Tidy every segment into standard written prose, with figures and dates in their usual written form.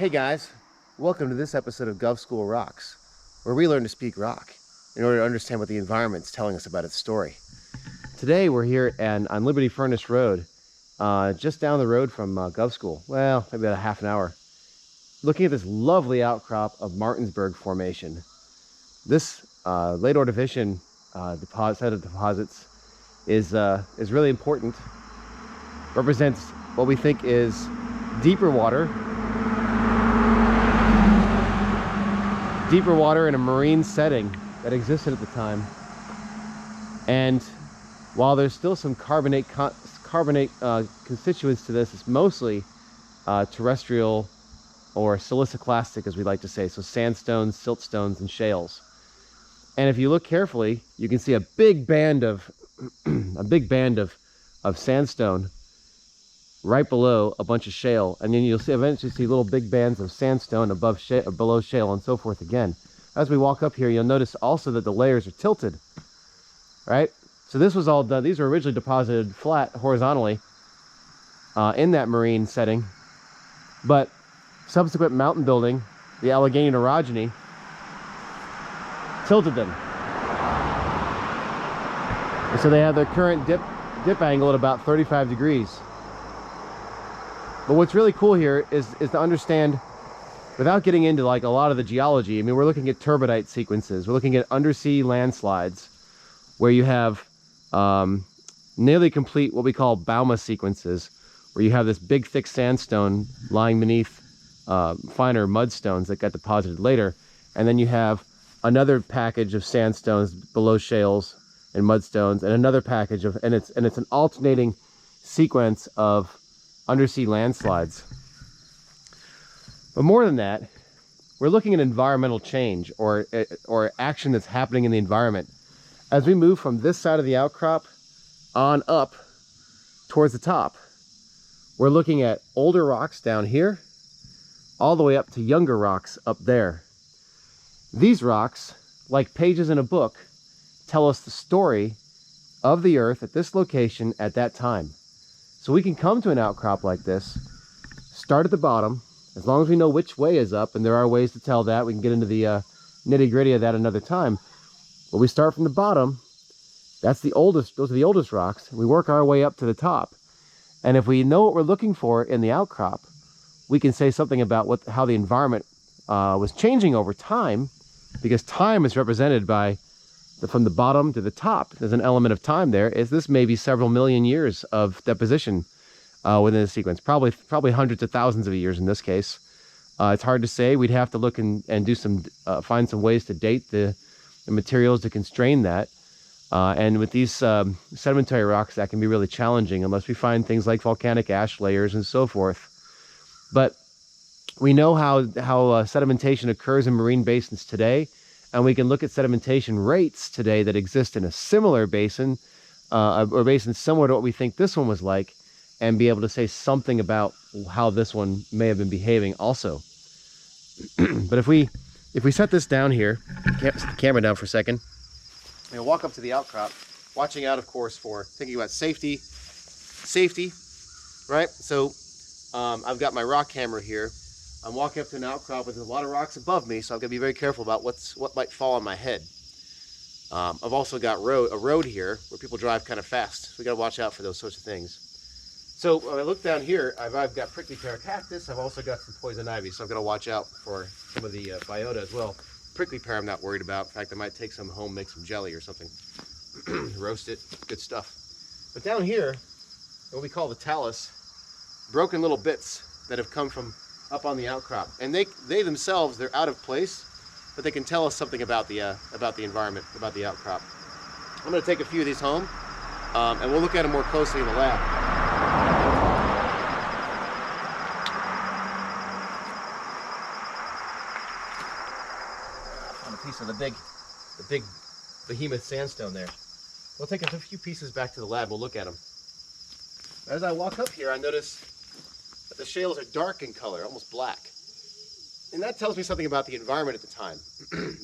Hey guys, welcome to this episode of Gov School Rocks, where we learn to speak rock in order to understand what the environment's telling us about its story. Today we're here on Liberty Furnace Road, just down the road from Gov School. Well, maybe about a half an hour. Looking at this lovely outcrop of Martinsburg Formation. This late Ordovician set of deposits is really important. Represents what we think is deeper water in a marine setting that existed at the time. And while there's still some carbonate constituents to this, it's mostly terrestrial or siliciclastic, as we like to say, so sandstones, siltstones, and shales. And if you look carefully, you can see a big band of sandstone right below a bunch of shale, and then you'll eventually see little big bands of sandstone above or below shale, and so forth again. As we walk up here, you'll notice also that the layers are tilted, right? So this was all done. These were originally deposited flat horizontally in that marine setting, but subsequent mountain building, the Allegheny orogeny, tilted them. And so they have their current dip angle at about 35 degrees. But what's really cool here is to understand, without getting into like a lot of the geology, I mean, we're looking at turbidite sequences. We're looking at undersea landslides where you have nearly complete what we call Bauma sequences, where you have this big thick sandstone lying beneath finer mudstones that got deposited later. And then you have another package of sandstones below shales and mudstones, and another package of, and it's an alternating sequence of undersea landslides. But more than that, we're looking at environmental change or action that's happening in the environment. As we move from this side of the outcrop on up towards the top, we're looking at older rocks down here, all the way up to younger rocks up there. These rocks, like pages in a book, tell us the story of the Earth at this location at that time. So we can come to an outcrop like this, start at the bottom, as long as we know which way is up, and there are ways to tell that. We can get into the nitty-gritty of that another time. But we start from the bottom. That's the oldest, those are the oldest rocks. We work our way up to the top. And if we know what we're looking for in the outcrop, we can say something about how the environment was changing over time, because time is represented by from the bottom to the top. There's an element of time there. This may be several million years of deposition within the sequence, probably hundreds of thousands of years in this case. It's hard to say. We'd have to look and do find some ways to date the materials to constrain that. And with these sedimentary rocks, that can be really challenging unless we find things like volcanic ash layers and so forth. But we know how sedimentation occurs in marine basins today. And we can look at sedimentation rates today that exist in a similar basin, or basin similar to what we think this one was like, and be able to say something about how this one may have been behaving also. But if we set this down here, set the camera down for a second, and walk up to the outcrop, watching out, of course, for thinking about safety, right? So I've got my rock camera here. I'm walking up to an outcrop with a lot of rocks above me, so I've got to be very careful about what might fall on my head. I've also got a road here where people drive kind of fast, so we got to watch out for those sorts of things. So when I look down here, I've got prickly pear cactus. I've also got some poison ivy, so I've got to watch out for some of the biota as well. Prickly pear I'm not worried about. In fact, I might take some home, make some jelly or something, roast it, good stuff. But down here, what we call the talus, broken little bits that have come from up on the outcrop, and they themselves, they're out of place, but they can tell us something about the environment, about the outcrop. I'm going to take a few of these home, and we'll look at them more closely in the lab. I found a piece of the big behemoth sandstone there. We'll take a few pieces back to the lab. We'll look at them. As I walk up here, I notice that the shales are dark in color, almost black. And that tells me something about the environment at the time.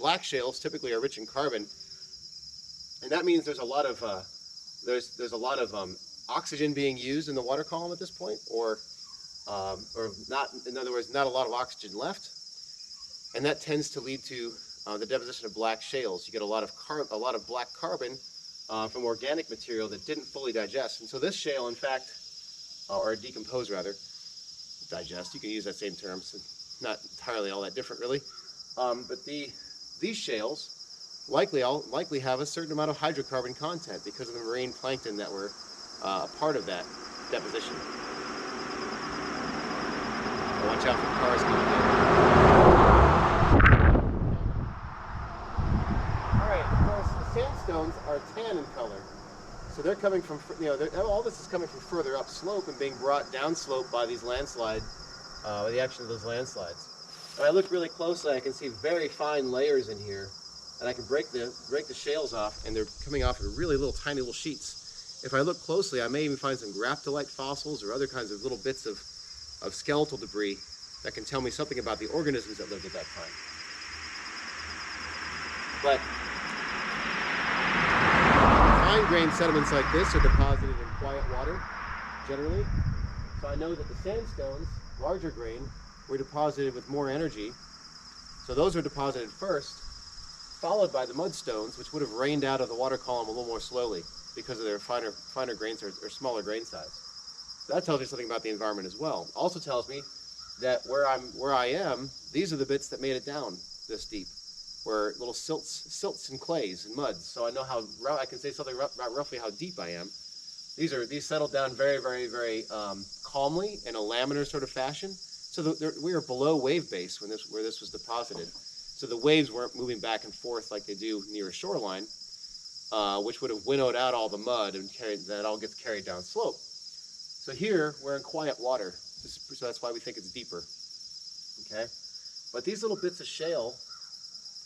Black shales typically are rich in carbon, and that means there's a lot of oxygen being used in the water column at this point, or or not, in other words, not a lot of oxygen left, and that tends to lead to the deposition of black shales. You get a lot of black carbon from organic material that didn't fully digest. And so this shale, in fact, or decompose rather, digest, you can use that same term, so not entirely all that different really. But these shales likely have a certain amount of hydrocarbon content because of the marine plankton that were a part of that deposition. So watch out for the cars coming in. Alright, of course, the sandstones are tan in color. So they're coming from, all this is coming from further upslope and being brought downslope by these landslides, by the action of those landslides. When I look really closely, I can see very fine layers in here, and I can break the shales off, and they're coming off in really little, tiny little sheets. If I look closely, I may even find some graptolite fossils or other kinds of little bits of skeletal debris that can tell me something about the organisms that lived at that time. But fine-grained sediments like this are deposited in quiet water, generally. So I know that the sandstones, larger grain, were deposited with more energy. So those were deposited first, followed by the mudstones, which would have rained out of the water column a little more slowly because of their finer grains or smaller grain size. So that tells me something about the environment as well. Also tells me that where I am, these are the bits that made it down this deep, where little silts and clays and muds. So I know I can say something about roughly how deep I am. These settled down very, very, very calmly in a laminar sort of fashion. So we were below wave base where this was deposited. So the waves weren't moving back and forth like they do near a shoreline, which would have winnowed out all the mud and that all gets carried down slope. So here we're in quiet water, so that's why we think it's deeper. Okay, but these little bits of shale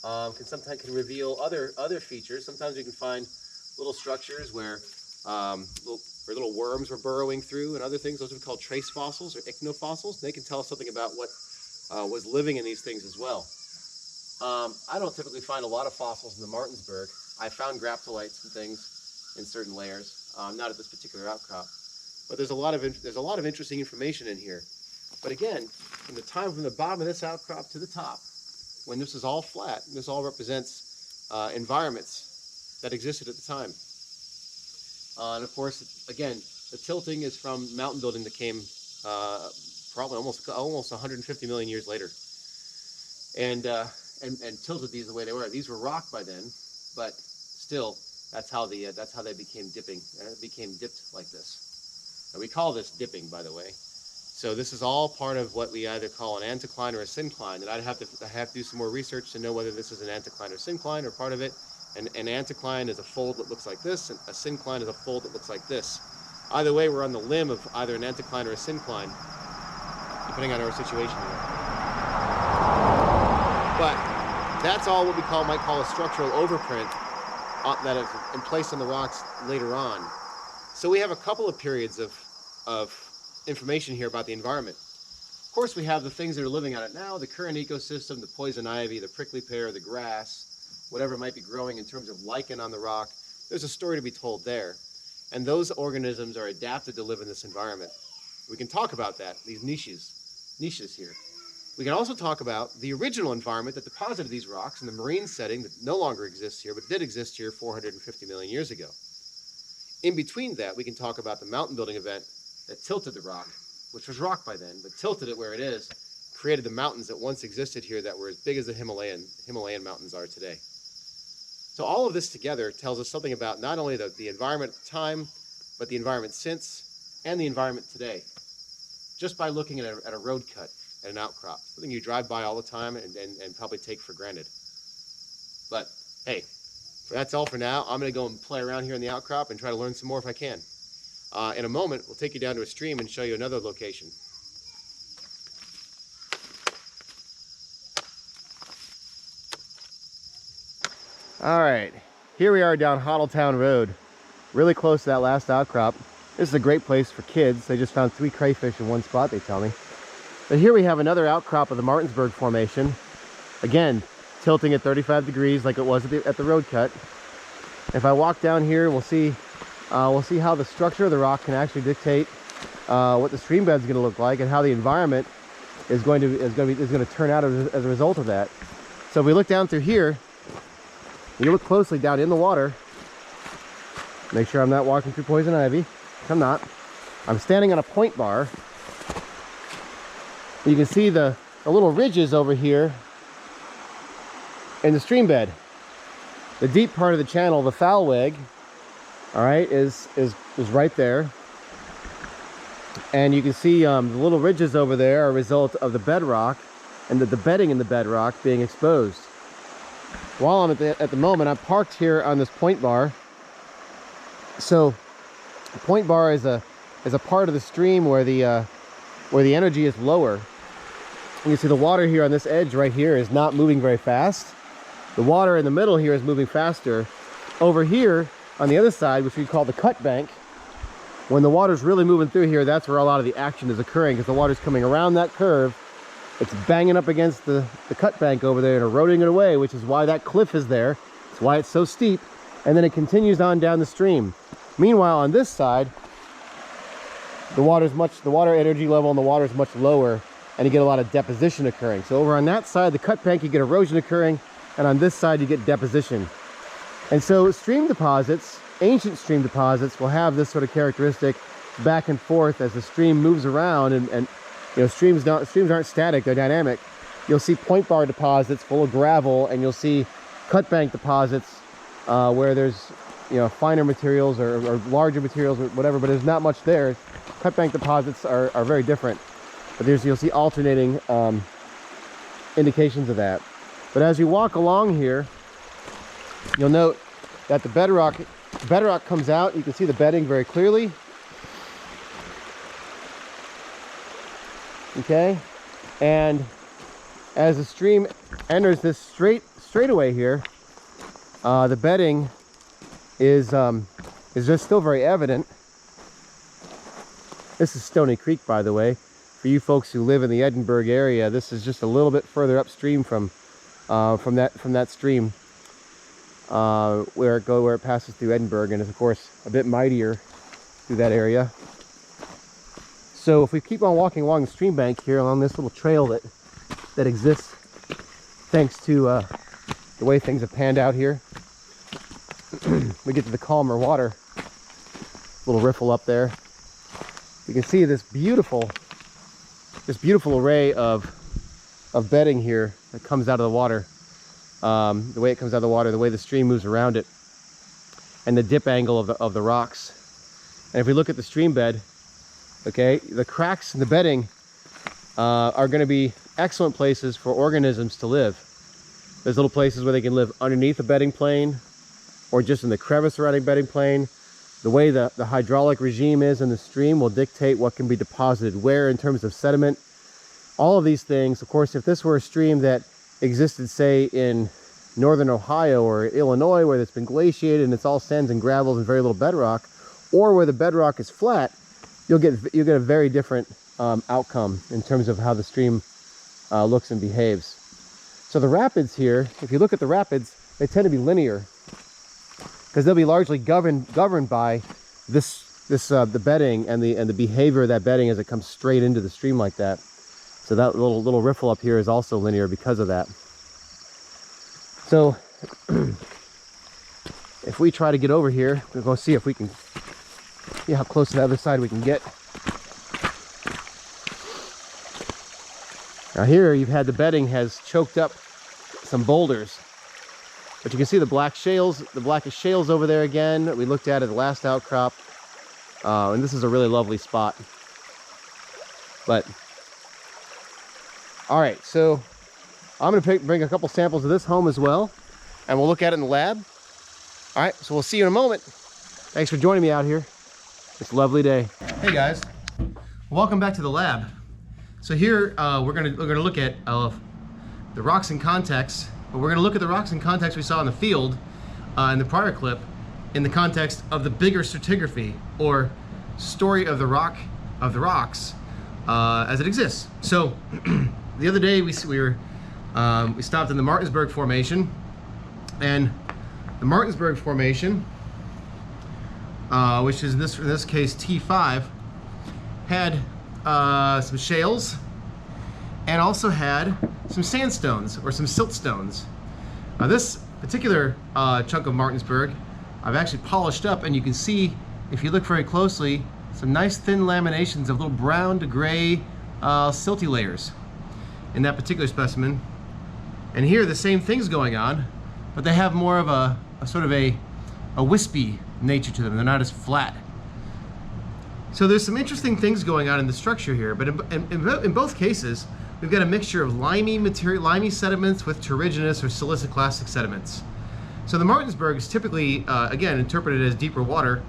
sometimes reveal other features. Sometimes you can find little structures where little worms were burrowing through and other things. Those are called trace fossils or ichnofossils. They can tell us something about what was living in these things as well. I don't typically find a lot of fossils in the Martinsburg. I found graptolites and things in certain layers, not at this particular outcrop. But there's a lot of interesting information in here. But again, from the bottom of this outcrop to the top, when this is all flat, this all represents environments that existed at the time. And of course, again, the tilting is from mountain building that came probably almost 150 million years later, and tilted these the way they were. These were rock by then, but still, that's how they became dipped like this. And we call this dipping, by the way. So this is all part of what we either call an anticline or a syncline. And I have to do some more research to know whether this is an anticline or syncline or part of it. An anticline is a fold that looks like this, and a syncline is a fold that looks like this. Either way, we're on the limb of either an anticline or a syncline, depending on our situation here. But that's all what we might call a structural overprint that is in place on the rocks later on. So we have a couple of periods of information here about the environment. Of course, we have the things that are living on it now, the current ecosystem, the poison ivy, the prickly pear, the grass, whatever might be growing in terms of lichen on the rock. There's a story to be told there. And those organisms are adapted to live in this environment. We can talk about that, these niches here. We can also talk about the original environment that deposited these rocks in the marine setting that no longer exists here, but did exist here 450 million years ago. In between that, we can talk about the mountain building event that tilted the rock, which was rock by then, but tilted it where it is, created the mountains that once existed here that were as big as the Himalayan mountains are today. So all of this together tells us something about not only the environment at the time, but the environment since, and the environment today, just by looking at a road cut, at an outcrop, something you drive by all the time and probably take for granted. But hey, that's all for now. I'm going to go and play around here in the outcrop and try to learn some more if I can. In a moment, we'll take you down to a stream and show you another location. All right, here we are down Hoddletown Road, really close to that last outcrop. This is a great place for kids. They just found 3 crayfish in one spot, they tell me. But here we have another outcrop of the Martinsburg Formation. Again, tilting at 35 degrees like it was at the road cut. If I walk down here, we'll see how the structure of the rock can actually dictate what the stream bed is going to look like and how the environment is going to turn out as a result of that. So if we look down through here, you look closely down in the water. Make sure I'm not walking through poison ivy. I'm not. I'm standing on a point bar. You can see the little ridges over here in the stream bed. The deep part of the channel, the Thalweg, all right, is right there. And you can see the little ridges over there are a result of the bedrock and the bedding in the bedrock being exposed. While I'm at the moment, I'm parked here on this point bar. So the point bar is a part of the stream where the energy is lower. You can see the water here on this edge right here is not moving very fast. The water in the middle here is moving faster. Over here on the other side, which we call the cut bank, when the water's really moving through here, that's where a lot of the action is occurring, because the water's coming around that curve. It's banging up against the cut bank over there and eroding it away, which is why that cliff is there. It's why it's so steep. And then it continues on down the stream. Meanwhile, on this side, the water energy level in the water is much lower, and you get a lot of deposition occurring. So over on that side, the cut bank, you get erosion occurring, and on this side, you get deposition. And so stream deposits, ancient stream deposits, will have this sort of characteristic back and forth as the stream moves around, and you know, streams aren't static, they're dynamic. You'll see point bar deposits full of gravel, and you'll see cut bank deposits where there's, you know, finer materials or larger materials or whatever, but there's not much there. Cut bank deposits are very different, but you'll see alternating indications of that. But as you walk along here, you'll note that the bedrock comes out. You can see the bedding very clearly. Okay, and as the stream enters this straightaway here, the bedding is just still very evident. This is Stony Creek, by the way. For you folks who live in the Edinburgh area, this is just a little bit further upstream from that stream where it passes through Edinburgh, and is of course a bit mightier through that area. So if we keep on walking along the stream bank here, along this little trail that exists thanks to the way things have panned out here, we get to the calmer water. Little riffle up there. You can see this beautiful array of bedding here that comes out of the water. The way it comes out of the water, the way the stream moves around it, and the dip angle of the rocks. And if we look at the stream bed, okay, the cracks in the bedding are going to be excellent places for organisms to live. There's little places where they can live underneath the bedding plane, or just in the crevice surrounding bedding plane. The way the hydraulic regime is in the stream will dictate what can be deposited where in terms of sediment. All of these things, of course, if this were a stream that existed, say, in northern Ohio or Illinois, where it's been glaciated and it's all sands and gravels and very little bedrock, or where the bedrock is flat, you'll get a very different outcome in terms of how the stream looks and behaves. So the rapids here, if you look at the rapids, they tend to be linear, because they'll be largely governed by the bedding and the behavior of that bedding as it comes straight into the stream like that. So that little riffle up here is also linear because of that. So if we try to get over here, we're going to see if we can see how close to the other side we can get. Now here you've had the bedding has choked up some boulders, but you can see the blackish shales over there again. We looked at it the last outcrop, and this is a really lovely spot. But all right, so I'm going to bring a couple samples of this home as well, and we'll look at it in the lab. All right, so we'll see you in a moment. Thanks for joining me out here. It's a lovely day. Hey guys, welcome back to the lab. So here we're gonna look at the rocks in context, but we're gonna look at the rocks in context we saw in the field in the prior clip, in the context of the bigger stratigraphy, or story of the rocks as it exists. So the other day we stopped in the Martinsburg Formation, and the Martinsburg Formation, which is in this case T5, had some shales, and also had some sandstones or some siltstones. Now this particular chunk of Martinsburg, I've actually polished up, and you can see, if you look very closely, some nice thin laminations of little brown to gray silty layers in that particular specimen. And here the same thing's going on, but they have more of a sort of a wispy nature to them. They're not as flat. So there's some interesting things going on in the structure here, but in both cases, we've got a mixture of limey sediments with terrigenous or siliciclastic sediments. So the Martinsburg is typically, again, interpreted as deeper water,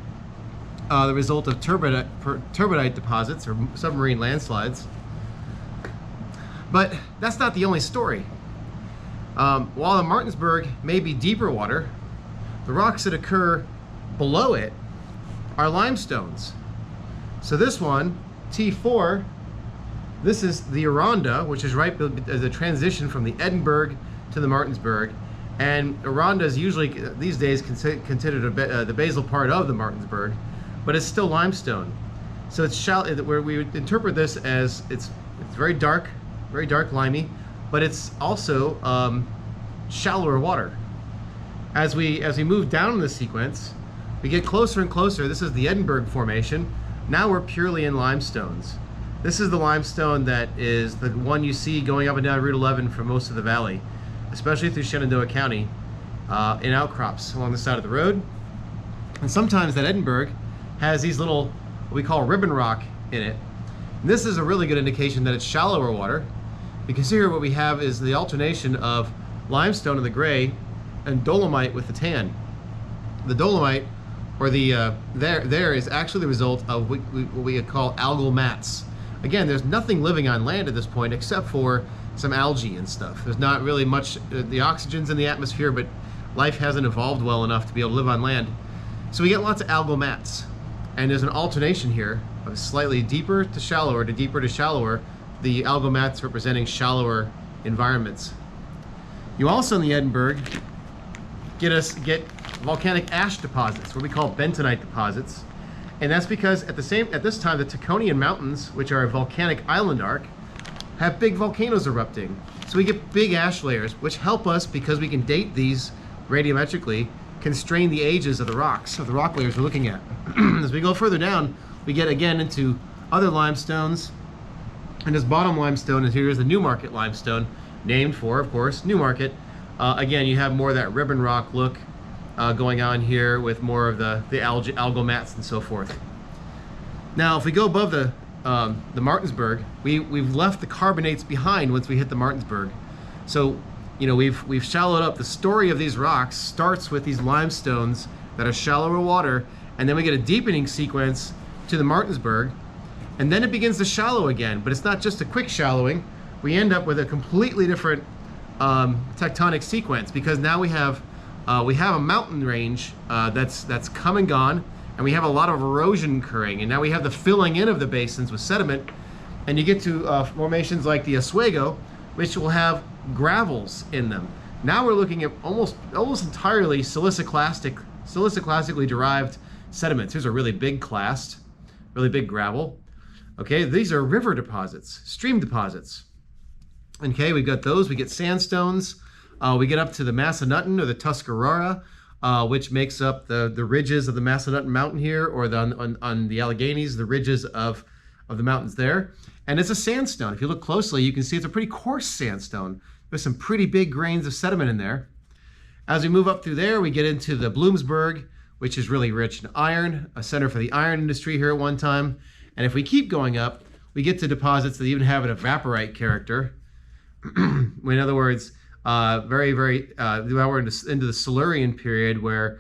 the result of turbidite deposits or submarine landslides. But that's not the only story. While the Martinsburg may be deeper water, the rocks that occur below it are limestones. So this one, T4, this is the Aranda, which is right as a transition from the Edinburgh to the Martinsburg. And Aranda is usually, these days, considered the basal part of the Martinsburg, but it's still limestone. So it's shallow, where we would interpret this as it's very dark limey, but it's also shallower water. As we move down in the sequence, we get closer and closer. This is the Edinburgh Formation. Now we're purely in limestones. This is the limestone that is the one you see going up and down Route 11 for most of the valley, especially through Shenandoah County, in outcrops along the side of the road. And sometimes that Edinburgh has these little, what we call ribbon rock in it. And this is a really good indication that it's shallower water, because here what we have is the alternation of limestone in the gray and dolomite with the tan. The dolomite, or the there is actually the result of what we call algal mats. Again, there's nothing living on land at this point except for some algae and stuff. There's not really much, the oxygen's in the atmosphere, but life hasn't evolved well enough to be able to live on land. So we get lots of algal mats. And there's an alternation here of slightly deeper to shallower to deeper to shallower, the algal mats representing shallower environments. You also in the Edinburgh get volcanic ash deposits, what we call bentonite deposits. And that's because at this time, the Taconian Mountains, which are a volcanic island arc, have big volcanoes erupting. So we get big ash layers, which help us, because we can date these radiometrically, constrain the ages of the rocks, of the rock layers we're looking at. As we go further down, we get again into other limestones. And this bottom limestone, and here's the Newmarket limestone, named for, of course, Newmarket. Again, you have more of that ribbon rock look going on here with more of the algal mats and so forth. Now, if we go above the Martinsburg, we've left the carbonates behind once we hit the Martinsburg. So, you know, we've shallowed up. The story of these rocks starts with these limestones that are shallower water, and then we get a deepening sequence to the Martinsburg, and then it begins to shallow again. But it's not just a quick shallowing. We end up with a completely different tectonic sequence, because now we have a mountain range that's come and gone, and we have a lot of erosion occurring, and now we have the filling in of the basins with sediment, and you get to formations like the Oswego, which will have gravels in them. Now we're looking at almost entirely siliciclastically derived sediments. Here's a really big clast, really big gravel. Okay, these are river deposits, stream deposits. Okay, we've got those. We get sandstones. We get up to the Massanutten or the Tuscarora, which makes up the ridges of the Massanutten Mountain here, or on the Alleghenies, the ridges of the mountains there. And it's a sandstone. If you look closely, you can see it's a pretty coarse sandstone. There's some pretty big grains of sediment in there. As we move up through there, we get into the Bloomsburg, which is really rich in iron, a center for the iron industry here at one time. And if we keep going up, we get to deposits that even have an evaporite character. In other words, now we're into the Silurian period, where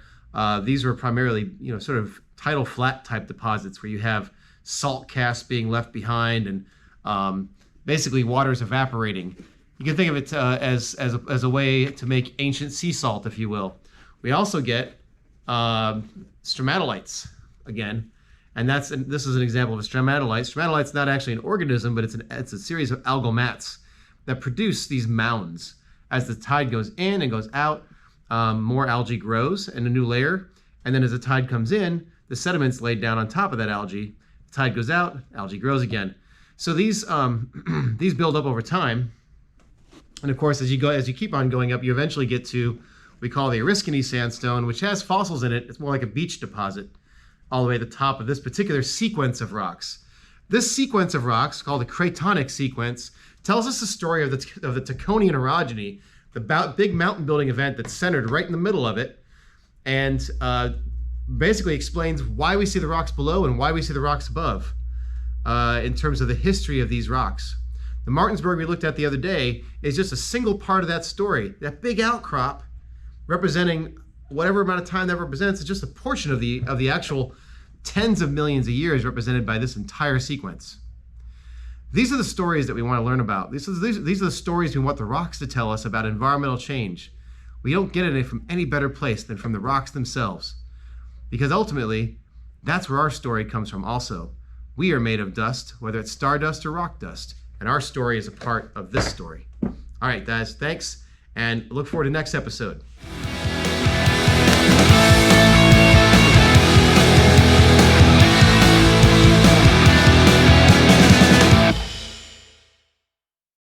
these were primarily, sort of tidal flat type deposits where you have salt casts being left behind, and basically water is evaporating. You can think of it as a way to make ancient sea salt, if you will. We also get stromatolites again, and this is an example of a stromatolite. Stromatolite's not actually an organism, but it's a series of algal mats that produce these mounds. As the tide goes in and goes out, more algae grows in a new layer, and then as the tide comes in, the sediment's laid down on top of that algae. The Tide goes out, algae grows again. So these these build up over time. And of course, as you keep on going up, you eventually get to what we call the Oriskany sandstone, which has fossils in it. It's more like a beach deposit all the way to the top of this particular sequence of rocks. This sequence of rocks, called the Cratonic sequence, tells us the story of the Taconian orogeny, the big mountain building event that's centered right in the middle of it, and basically explains why we see the rocks below and why we see the rocks above in terms of the history of these rocks. The Martinsburg we looked at the other day is just a single part of that story. That big outcrop representing whatever amount of time that represents is just a portion of the actual tens of millions of years represented by this entire sequence. These are the stories that we want to learn about. These are the stories we want the rocks to tell us about environmental change. We don't get it from any better place than from the rocks themselves. Because ultimately, that's where our story comes from also. We are made of dust, whether it's stardust or rock dust. And our story is a part of this story. All right, guys, thanks, and look forward to next episode.